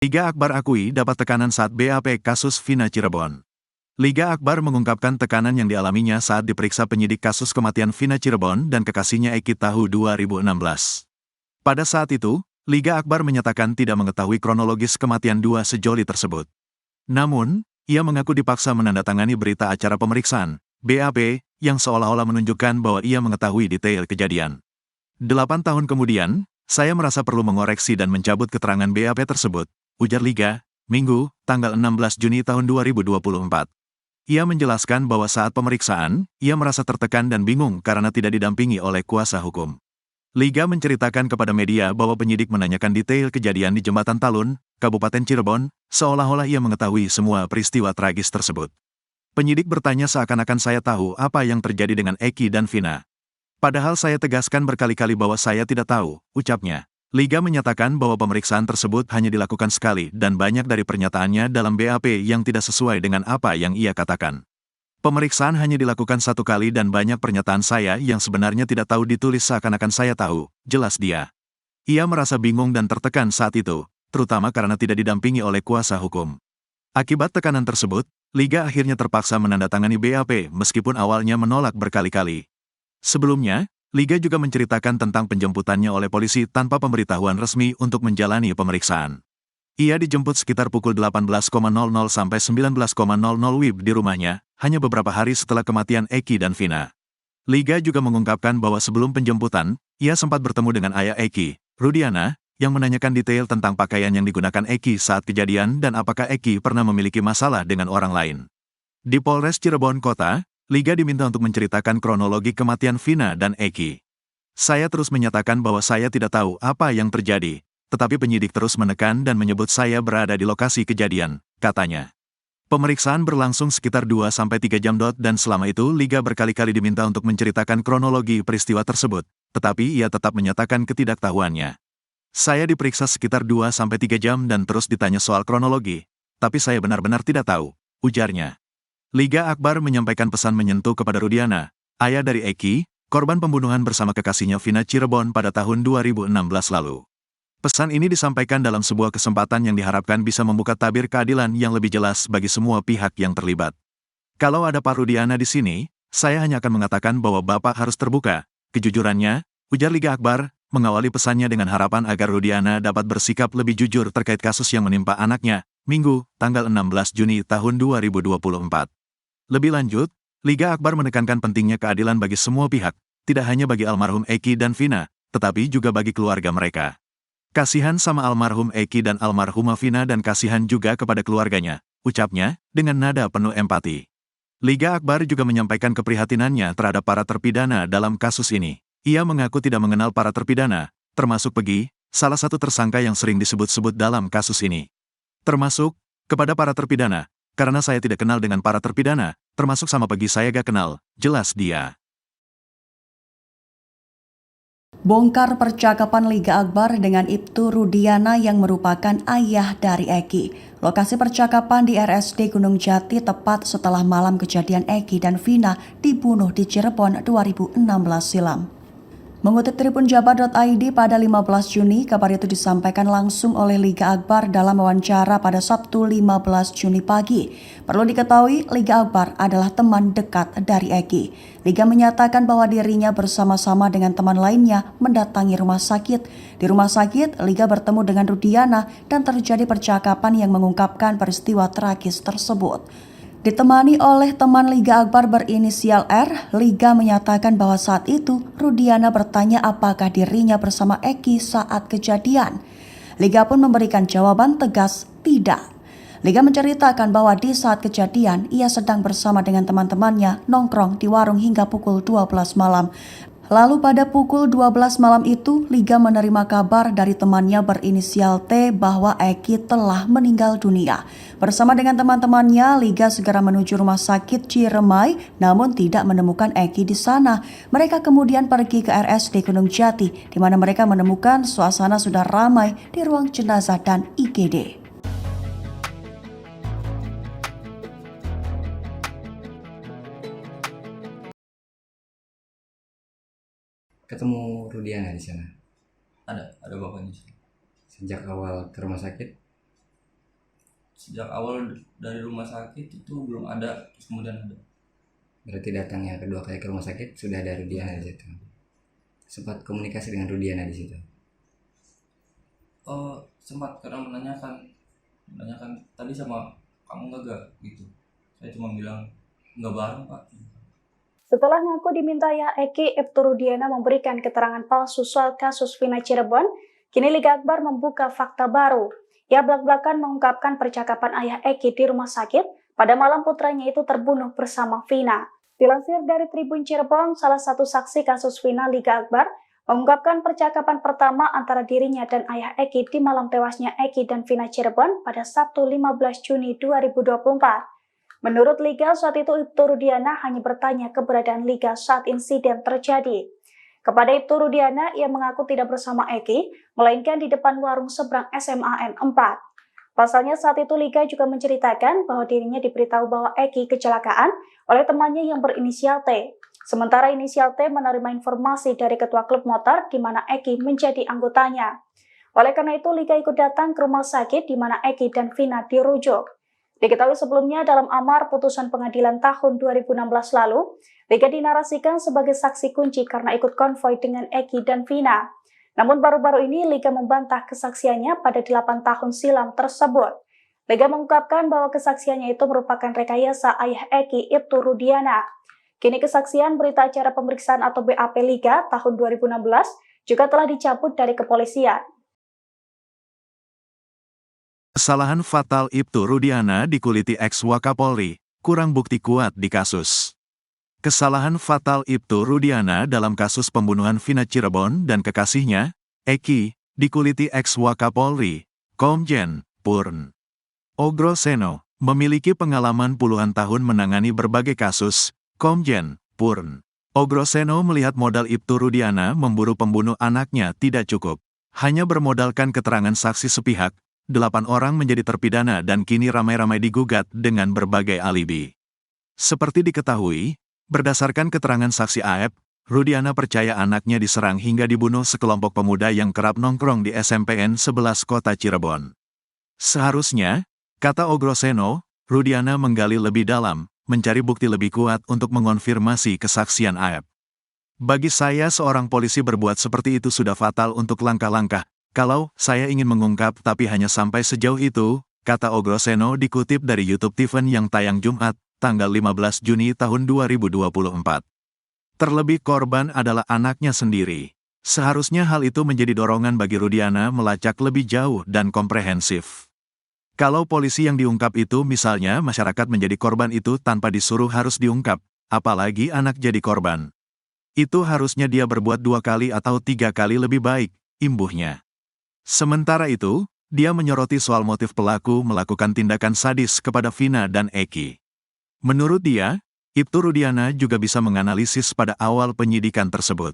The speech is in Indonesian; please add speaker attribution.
Speaker 1: Liga Akbar akui dapat tekanan saat BAP kasus Vina Cirebon. Liga Akbar mengungkapkan tekanan yang dialaminya saat diperiksa penyidik kasus kematian Vina Cirebon dan kekasihnya Eki tahun 2016. Pada saat itu, Liga Akbar menyatakan tidak mengetahui kronologis kematian dua sejoli tersebut. Namun, ia mengaku dipaksa menandatangani berita acara pemeriksaan, BAP, yang seolah-olah menunjukkan bahwa ia mengetahui detail kejadian. 8 tahun kemudian, saya merasa perlu mengoreksi dan mencabut keterangan BAP tersebut, ujar Liga, Minggu, tanggal 16 Juni tahun 2024. Ia menjelaskan bahwa saat pemeriksaan, ia merasa tertekan dan bingung karena tidak didampingi oleh kuasa hukum. Liga menceritakan kepada media bahwa penyidik menanyakan detail kejadian di Jembatan Talun, Kabupaten Cirebon, seolah-olah ia mengetahui semua peristiwa tragis tersebut. Penyidik bertanya seakan-akan saya tahu apa yang terjadi dengan Eki dan Vina. Padahal saya tegaskan berkali-kali bahwa saya tidak tahu, ucapnya. Liga menyatakan bahwa pemeriksaan tersebut hanya dilakukan sekali dan banyak dari pernyataannya dalam BAP yang tidak sesuai dengan apa yang ia katakan. Pemeriksaan hanya dilakukan satu kali dan banyak pernyataan saya yang sebenarnya tidak tahu ditulis seakan-akan saya tahu, jelas dia. Ia merasa bingung dan tertekan saat itu, terutama karena tidak didampingi oleh kuasa hukum. Akibat tekanan tersebut, Liga akhirnya terpaksa menandatangani BAP meskipun awalnya menolak berkali-kali. Sebelumnya, Liga juga menceritakan tentang penjemputannya oleh polisi tanpa pemberitahuan resmi untuk menjalani pemeriksaan. Ia dijemput sekitar pukul 18.00 sampai 19.00 WIB di rumahnya, hanya beberapa hari setelah kematian Eki dan Vina. Liga juga mengungkapkan bahwa sebelum penjemputan, ia sempat bertemu dengan ayah Eki, Rudiana, yang menanyakan detail tentang pakaian yang digunakan Eki saat kejadian dan apakah Eki pernah memiliki masalah dengan orang lain. Di Polres Cirebon Kota, Liga diminta untuk menceritakan kronologi kematian Vina dan Eki. Saya terus menyatakan bahwa saya tidak tahu apa yang terjadi, tetapi penyidik terus menekan dan menyebut saya berada di lokasi kejadian, katanya. Pemeriksaan berlangsung sekitar 2-3 jam dan selama itu Liga berkali-kali diminta untuk menceritakan kronologi peristiwa tersebut, tetapi ia tetap menyatakan ketidaktahuannya. Saya diperiksa sekitar 2-3 jam dan terus ditanya soal kronologi, tapi saya benar-benar tidak tahu, ujarnya. Liga Akbar menyampaikan pesan menyentuh kepada Rudiana, ayah dari Eki, korban pembunuhan bersama kekasihnya Vina Cirebon pada tahun 2016 lalu. Pesan ini disampaikan dalam sebuah kesempatan yang diharapkan bisa membuka tabir keadilan yang lebih jelas bagi semua pihak yang terlibat. Kalau ada Pak Rudiana di sini, saya hanya akan mengatakan bahwa Bapak harus terbuka, kejujurannya, ujar Liga Akbar, mengawali pesannya dengan harapan agar Rudiana dapat bersikap lebih jujur terkait kasus yang menimpa anaknya, Minggu, tanggal 16 Juni tahun 2024. Lebih lanjut, Liga Akbar menekankan pentingnya keadilan bagi semua pihak, tidak hanya bagi almarhum Eki dan Vina, tetapi juga bagi keluarga mereka. Kasihan sama almarhum Eki dan almarhumah Vina dan kasihan juga kepada keluarganya, ucapnya, dengan nada penuh empati. Liga Akbar juga menyampaikan keprihatinannya terhadap para terpidana dalam kasus ini. Ia mengaku tidak mengenal para terpidana, termasuk Pegi, salah satu tersangka yang sering disebut-sebut dalam kasus ini. Termasuk, kepada para terpidana, karena saya tidak kenal dengan para terpidana, termasuk sama Pegi saya gak kenal, jelas dia.
Speaker 2: Bongkar percakapan Liga Akbar dengan Ibtu Rudiana yang merupakan ayah dari Eki. Lokasi percakapan di RSD Gunung Jati tepat setelah malam kejadian Eki dan Vina dibunuh di Cirebon 2016 silam. Mengutip tribunjabar.id pada 15 Juni, kabar itu disampaikan langsung oleh Liga Akbar dalam wawancara pada Sabtu 15 Juni pagi. Perlu diketahui, Liga Akbar adalah teman dekat dari Eki. Liga menyatakan bahwa dirinya bersama-sama dengan teman lainnya mendatangi rumah sakit. Di rumah sakit, Liga bertemu dengan Rudiana dan terjadi percakapan yang mengungkapkan peristiwa tragis tersebut. Ditemani oleh teman Liga Akbar berinisial R, Liga menyatakan bahwa saat itu Rudiana bertanya apakah dirinya bersama Eki saat kejadian. Liga pun memberikan jawaban tegas tidak. Liga menceritakan bahwa di saat kejadian ia sedang bersama dengan teman-temannya nongkrong di warung hingga pukul 12 malam. Lalu pada pukul 12 malam itu, Liga menerima kabar dari temannya berinisial T bahwa Eki telah meninggal dunia. Bersama dengan teman-temannya, Liga segera menuju rumah sakit Ciremai, namun tidak menemukan Eki di sana. Mereka kemudian pergi ke RSD Gunung Jati, di mana mereka menemukan suasana sudah ramai di ruang jenazah dan IGD.
Speaker 3: Ketemu Rudiana di sana
Speaker 4: Ada bapaknya sih.
Speaker 3: sejak awal ke rumah sakit. sejak awal dari rumah sakit itu belum ada, terus kemudian ada.
Speaker 4: Berarti datangnya kedua kali ke rumah sakit sudah ada Rudiana di situ. Sempat komunikasi dengan Rudiana di situ.
Speaker 3: Sempat karena menanyakan tadi sama kamu nggak gitu. Saya cuma bilang nggak bareng Pak.
Speaker 5: Setelah ngaku diminta ayah Eki, Ibtu Rudiana memberikan keterangan palsu soal kasus Vina Cirebon, kini Liga Akbar membuka fakta baru. Ia belak-belakan mengungkapkan percakapan ayah Eki di rumah sakit pada malam putranya itu terbunuh bersama Vina. Dilansir dari Tribun Cirebon, salah satu saksi kasus Vina Liga Akbar mengungkapkan percakapan pertama antara dirinya dan ayah Eki di malam tewasnya Eki dan Vina Cirebon pada Sabtu 15 Juni 2024. Menurut Liga, saat itu Ibtu Rudiana hanya bertanya keberadaan Liga saat insiden terjadi. Kepada Ibtu Rudiana, ia mengaku tidak bersama Eki, melainkan di depan warung seberang SMAN 4. Pasalnya saat itu Liga juga menceritakan bahwa dirinya diberitahu bahwa Eki kecelakaan oleh temannya yang berinisial T. Sementara inisial T menerima informasi dari ketua klub motor di mana Eki menjadi anggotanya. Oleh karena itu, Liga ikut datang ke rumah sakit di mana Eki dan Vina dirujuk. Diketahui sebelumnya dalam amar putusan pengadilan tahun 2016 lalu, Liga dinarasikan sebagai saksi kunci karena ikut konvoi dengan Eki dan Vina. Namun baru-baru ini Liga membantah kesaksiannya pada 8 tahun silam tersebut. Liga mengungkapkan bahwa kesaksiannya itu merupakan rekayasa ayah Eki, Ibtu Rudiana. Kini kesaksian berita acara pemeriksaan atau BAP Liga tahun 2016 juga telah dicabut dari kepolisian.
Speaker 1: Kesalahan fatal Ibtu Rudiana dikuliti ex-Wakapolri, kurang bukti kuat di kasus. Kesalahan fatal Ibtu Rudiana dalam kasus pembunuhan Vina Cirebon dan kekasihnya, Eki, dikuliti ex-Wakapolri, Komjen Purn Ogro Seno, memiliki pengalaman puluhan tahun menangani berbagai kasus. Komjen Purn Ogro Seno melihat modal Ibtu Rudiana memburu pembunuh anaknya tidak cukup. Hanya bermodalkan keterangan saksi sepihak, 8 orang menjadi terpidana dan kini ramai-ramai digugat dengan berbagai alibi. Seperti diketahui, berdasarkan keterangan saksi AF, Rudiana percaya anaknya diserang hingga dibunuh sekelompok pemuda yang kerap nongkrong di SMPN 11 Kota Cirebon. Seharusnya, kata Ogro Seno, Rudiana menggali lebih dalam, mencari bukti lebih kuat untuk mengonfirmasi kesaksian AF. Bagi saya seorang polisi berbuat seperti itu sudah fatal untuk langkah-langkah. Kalau saya ingin mengungkap tapi hanya sampai sejauh itu, kata Ogro Seno dikutip dari YouTube Tiffen yang tayang Jumat, tanggal 15 Juni tahun 2024. Terlebih korban adalah anaknya sendiri. Seharusnya hal itu menjadi dorongan bagi Rudiana melacak lebih jauh dan komprehensif. Kalau polisi yang diungkap itu misalnya masyarakat menjadi korban itu tanpa disuruh harus diungkap, apalagi anak jadi korban. Itu harusnya dia berbuat 2 kali atau 3 kali lebih baik, imbuhnya. Sementara itu, dia menyoroti soal motif pelaku melakukan tindakan sadis kepada Vina dan Eki. Menurut dia, Ibtu Rudiana juga bisa menganalisis pada awal penyidikan tersebut.